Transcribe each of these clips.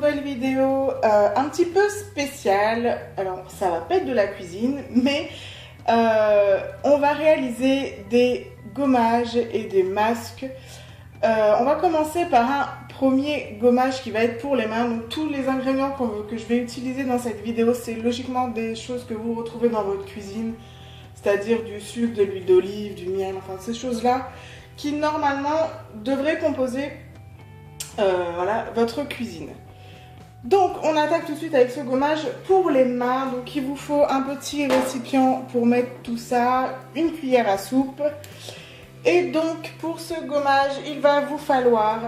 nouvelle vidéo un petit peu spéciale. Alors ça va pas être de la cuisine, mais on va réaliser des gommages et des masques. On va commencer par un premier gommage qui va être pour les mains. Donc tous les ingrédients que je vais utiliser dans cette vidéo, c'est logiquement des choses que vous retrouvez dans votre cuisine, c'est-à-dire du sucre, de l'huile d'olive, du miel, enfin ces choses-là qui normalement devraient composer voilà, votre cuisine. Donc on attaque tout de suite avec ce gommage pour les mains. Donc il vous faut un petit récipient pour mettre tout ça, une cuillère à soupe. Et donc pour ce gommage, il va vous falloir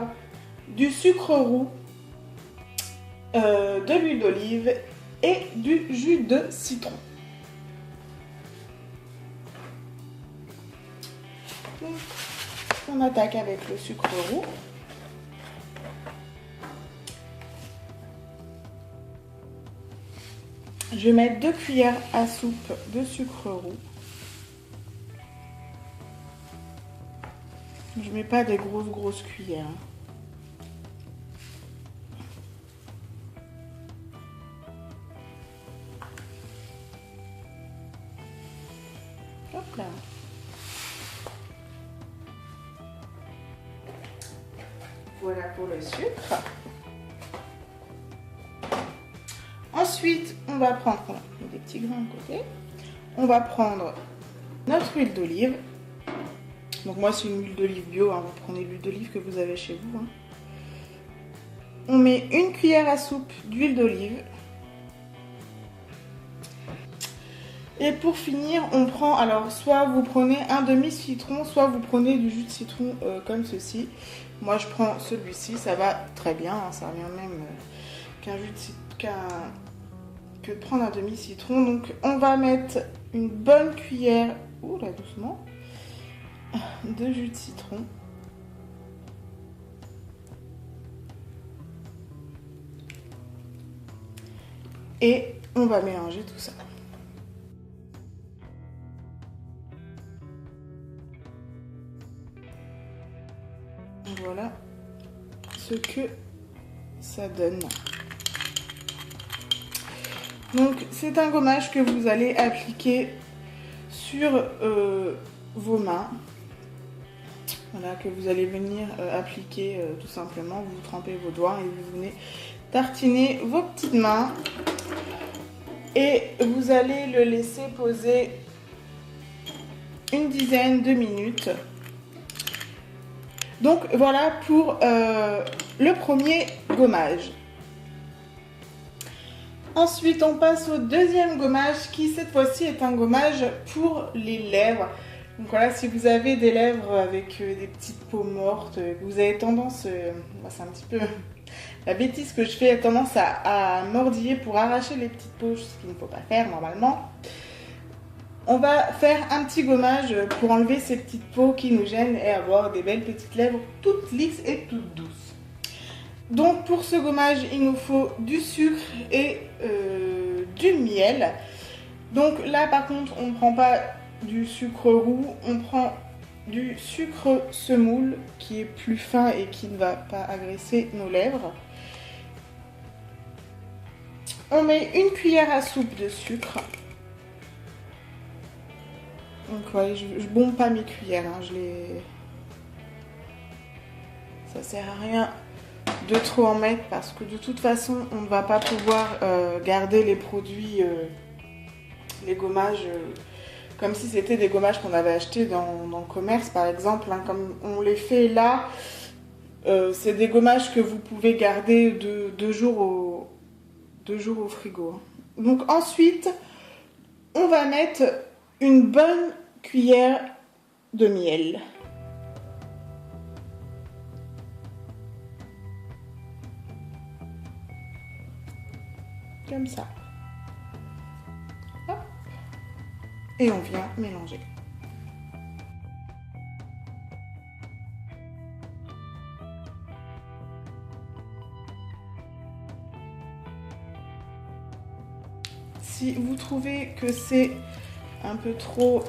du sucre roux, de l'huile d'olive et du jus de citron. Donc, on attaque avec le sucre roux. Je vais mettre 2 cuillères à soupe de sucre roux. Je ne mets pas des grosses cuillères. Hop là. Voilà pour le sucre. Ensuite, on va prendre des petits grains à côté. On va prendre notre huile d'olive. Donc moi, c'est une huile d'olive bio. Hein. Vous prenez l'huile d'olive que vous avez chez vous. Hein. On met une cuillère à soupe d'huile d'olive. Et pour finir, on prend, alors soit vous prenez un demi-citron, soit vous prenez du jus de citron comme ceci. Moi, je prends celui-ci, ça va très bien. Hein. Ça revient même qu'un jus de citron. Que de prendre un demi-citron. Donc on va mettre une bonne cuillère, ouh là doucement, de jus de citron. Et on va mélanger tout ça. Voilà ce que ça donne. Donc c'est un gommage que vous allez appliquer sur vos mains. Voilà, que vous allez venir appliquer tout simplement. Vous trempez vos doigts et vous venez tartiner vos petites mains. Et vous allez le laisser poser une dizaine de minutes. Donc voilà pour le premier gommage. Ensuite, on passe au deuxième gommage qui, cette fois-ci, est un gommage pour les lèvres. Donc voilà, si vous avez des lèvres avec des petites peaux mortes, vous avez tendance, c'est un petit peu la bêtise que je fais, tendance à mordiller pour arracher les petites peaux, ce qu'il ne faut pas faire normalement. On va faire un petit gommage pour enlever ces petites peaux qui nous gênent et avoir des belles petites lèvres toutes lisses et toutes douces. Donc pour ce gommage, il nous faut du sucre et du miel. Donc là par contre, on ne prend pas du sucre roux, on prend du sucre semoule qui est plus fin et qui ne va pas agresser nos lèvres. On met une cuillère à soupe de sucre. Donc ouais, je bombe pas mes cuillères, hein, ça sert à rien de trop en mettre parce que de toute façon on ne va pas pouvoir garder les produits, les gommages comme si c'était des gommages qu'on avait achetés dans le commerce par exemple, hein, comme on les fait là. C'est des gommages que vous pouvez garder deux jours au frigo. Donc ensuite on va mettre une bonne cuillère de miel. Comme ça. Hop. Et on vient mélanger. Si vous trouvez que c'est un peu trop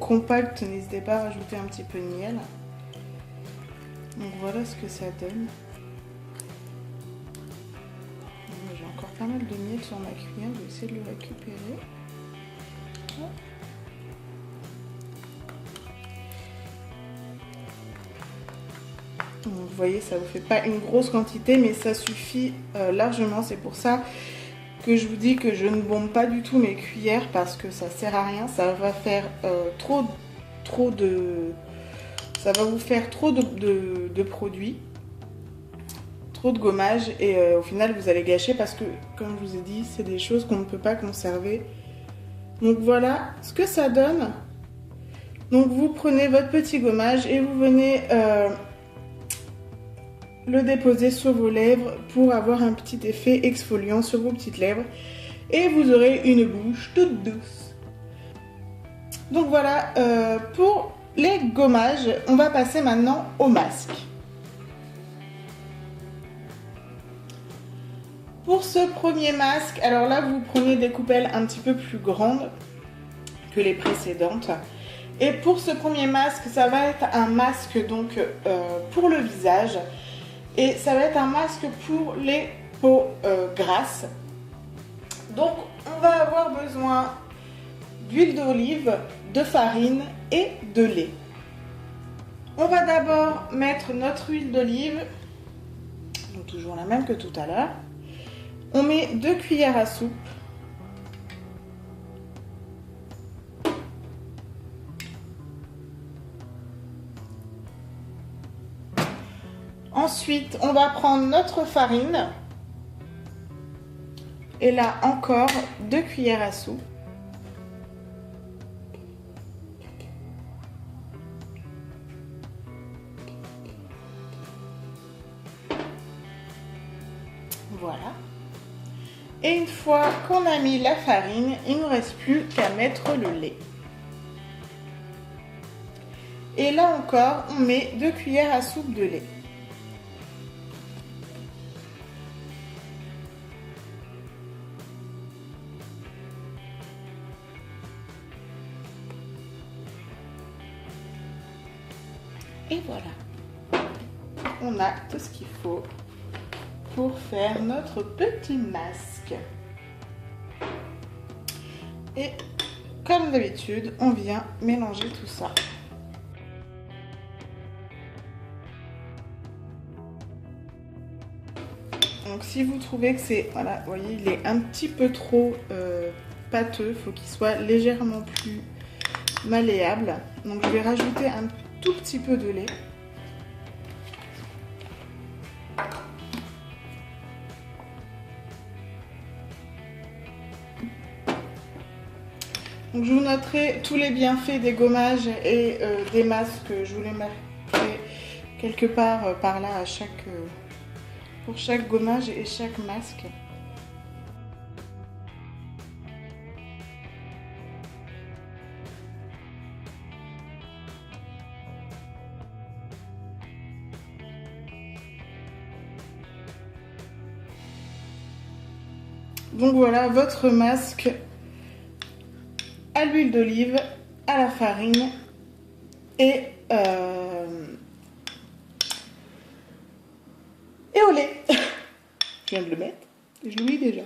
compact, n'hésitez pas à rajouter un petit peu de miel. Donc voilà ce que ça donne. J'ai encore pas mal de miettes sur ma cuillère, je vais essayer de le récupérer. Hop. Donc, vous voyez, ça vous fait pas une grosse quantité, mais ça suffit largement. C'est pour ça que je vous dis que je ne bombe pas du tout mes cuillères parce que ça sert à rien. Ça va faire ça va vous faire trop de produits, trop de gommage et au final vous allez gâcher parce que, comme je vous ai dit, c'est des choses qu'on ne peut pas conserver. Donc voilà ce que ça donne. Donc vous prenez votre petit gommage et vous venez le déposer sur vos lèvres pour avoir un petit effet exfoliant sur vos petites lèvres et vous aurez une bouche toute douce. Donc voilà pour les gommages. On va passer maintenant au masque. Pour ce premier masque, alors là vous prenez des coupelles un petit peu plus grandes que les précédentes. Et pour ce premier masque, ça va être un masque donc pour le visage. Et ça va être un masque pour les peaux grasses. Donc on va avoir besoin d'huile d'olive, de farine et de lait. On va d'abord mettre notre huile d'olive, donc toujours la même que tout à l'heure. On met 2 cuillères à soupe. Ensuite, on va prendre notre farine. Et là encore 2 cuillères à soupe. Voilà. Et une fois qu'on a mis la farine, il ne nous reste plus qu'à mettre le lait. Et là encore, on met 2 cuillères à soupe de lait. Et voilà, on a tout ce qu'il faut pour faire notre petit masque. Et comme d'habitude, on vient mélanger tout ça. Donc si vous trouvez que c'est, voilà, vous voyez, il est un petit peu trop pâteux, il faut qu'il soit légèrement plus malléable. Donc je vais rajouter un tout petit peu de lait. Donc je vous noterai tous les bienfaits des gommages et des masques. Je vous les mettrai quelque part par là pour chaque gommage et chaque masque. Donc voilà votre masque à l'huile d'olive, à la farine et au lait. Je viens de le mettre, je l'oublie déjà.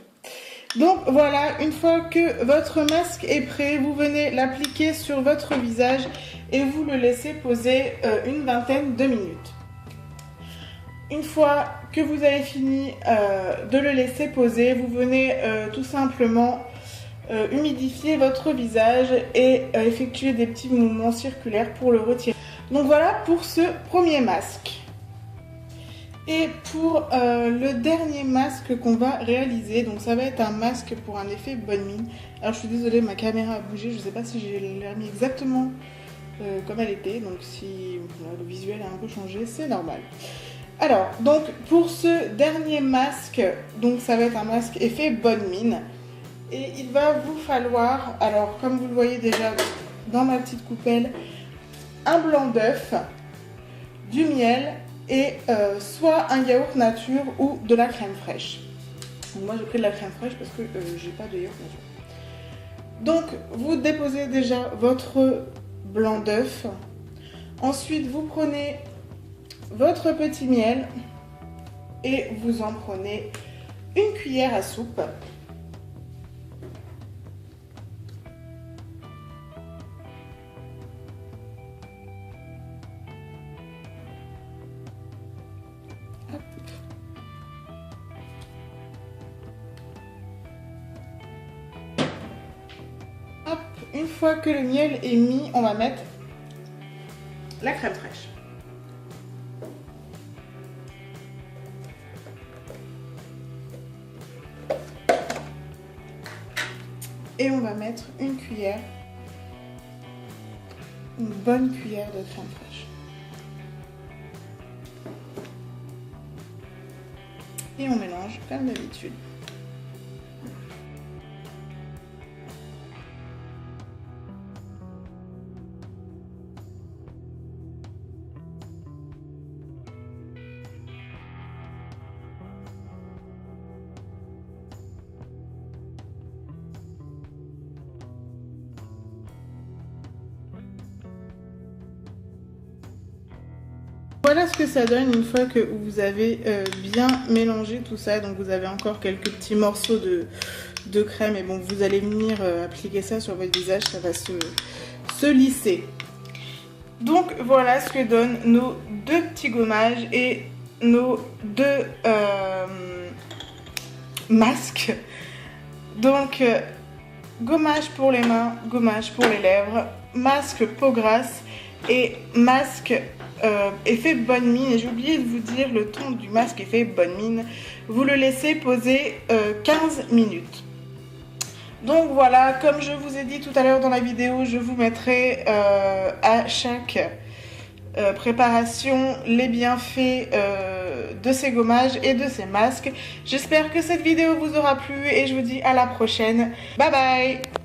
Donc voilà, une fois que votre masque est prêt, vous venez l'appliquer sur votre visage et vous le laissez poser une vingtaine de minutes. Une fois que vous avez fini de le laisser poser, vous venez tout simplement humidifier votre visage et effectuer des petits mouvements circulaires pour le retirer. Donc voilà pour ce premier masque. Et pour le dernier masque qu'on va réaliser, donc ça va être un masque pour un effet bonne mine. Alors je suis désolée, ma caméra a bougé, je ne sais pas si j'ai mis exactement comme elle était, donc si le visuel a un peu changé, c'est normal. Alors, donc pour ce dernier masque, donc ça va être un masque effet bonne mine. Et il va vous falloir, alors comme vous le voyez déjà dans ma petite coupelle, un blanc d'œuf, du miel et soit un yaourt nature ou de la crème fraîche. Donc moi j'ai pris de la crème fraîche parce que j'ai pas de yaourt nature. Donc vous déposez déjà votre blanc d'œuf. Ensuite vous prenez votre petit miel et vous en prenez une cuillère à soupe. Hop. Une fois que le miel est mis, on va mettre la crème fraîche. Et on va mettre une cuillère, une bonne cuillère de crème fraîche. Et on mélange comme d'habitude. Voilà ce que ça donne une fois que vous avez bien mélangé tout ça. Donc vous avez encore quelques petits morceaux de crème. Et bon, vous allez venir appliquer ça sur votre visage, ça va se lisser. Donc voilà ce que donnent nos deux petits gommages et nos deux masques. Donc gommage pour les mains, gommage pour les lèvres, masque peau grasse et masque effet bonne mine. Et j'ai oublié de vous dire le ton du masque effet bonne mine. Vous le laissez poser 15 minutes. Donc voilà, comme je vous ai dit tout à l'heure dans la vidéo, je vous mettrai à chaque préparation les bienfaits de ces gommages et de ces masques. J'espère que cette vidéo vous aura plu et je vous dis à la prochaine. Bye bye!